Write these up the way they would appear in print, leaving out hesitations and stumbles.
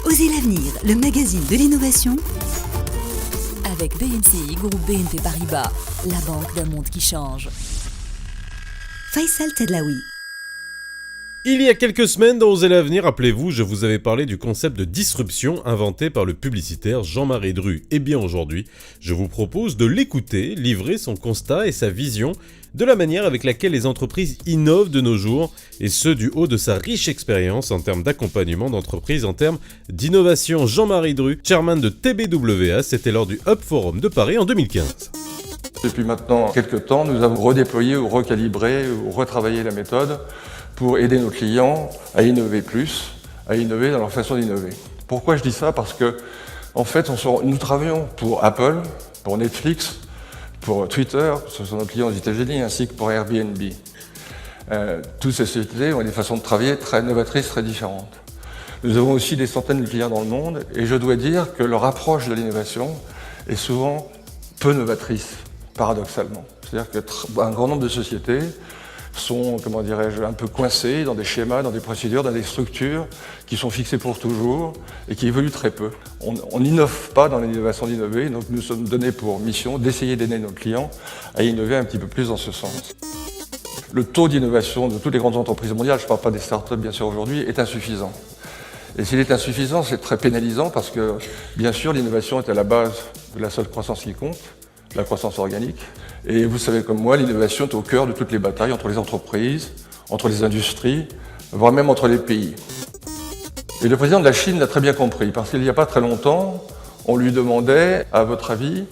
Osez l'avenir, le magazine de l'innovation avec BMCI, groupe BNP Paribas, la banque d'un monde qui change. Faisal Tedlaoui. Il y a quelques semaines dans Osez l'avenir, rappelez-vous, je vous avais parlé du concept de disruption inventé par le publicitaire Jean-Marie Dru. Et bien aujourd'hui, je vous propose de l'écouter, livrer son constat et sa vision de la manière avec laquelle les entreprises innovent de nos jours, et ce du haut de sa riche expérience en termes d'accompagnement d'entreprises, en termes d'innovation. Jean-Marie Dru, chairman de TBWA, c'était lors du Hub Forum de Paris en 2015. Depuis maintenant quelques temps, nous avons redéployé ou recalibré ou retravaillé la méthode pour aider nos clients à innover plus, à innover dans leur façon d'innover. Pourquoi je dis ça? Parce que, en fait, nous travaillons pour Apple, pour Netflix, pour Twitter, ce sont nos clients aux États-Unis, ainsi que pour Airbnb. Toutes ces sociétés ont des façons de travailler très novatrices, très différentes. Nous avons aussi des centaines de clients dans le monde, et je dois dire que leur approche de l'innovation est souvent peu novatrice, paradoxalement. C'est-à-dire qu'un grand nombre de sociétés sont, comment dirais-je, un peu coincés dans des schémas, dans des procédures, dans des structures qui sont fixées pour toujours et qui évoluent très peu. On n'innove pas dans l'innovation d'innover, donc nous sommes donnés pour mission d'essayer d'aider nos clients à innover un petit peu plus dans ce sens. Le taux d'innovation de toutes les grandes entreprises mondiales, je ne parle pas des startups bien sûr aujourd'hui, est insuffisant. Et s'il est insuffisant, c'est très pénalisant parce que, bien sûr, l'innovation est à la base de la seule croissance qui compte, la croissance organique. Et vous savez comme moi, l'innovation est au cœur de toutes les batailles entre les entreprises, entre les industries, voire même entre les pays. Et le président de la Chine l'a très bien compris, parce qu'il n'y a pas très longtemps, on lui demandait, à votre avis,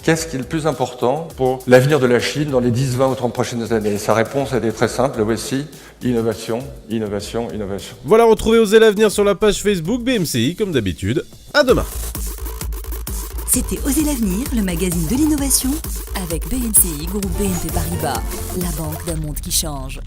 qu'est-ce qui est le plus important pour l'avenir de la Chine dans les 10, 20 ou 30 prochaines années? Et sa réponse était très simple, voici, innovation, innovation, innovation. Voilà, retrouvez Osez l'avenir sur la page Facebook BMCI, comme d'habitude. À demain. C'était Osez l'avenir, le magazine de l'innovation Avec BMCI, groupe BNP Paribas, la banque d'un monde qui change.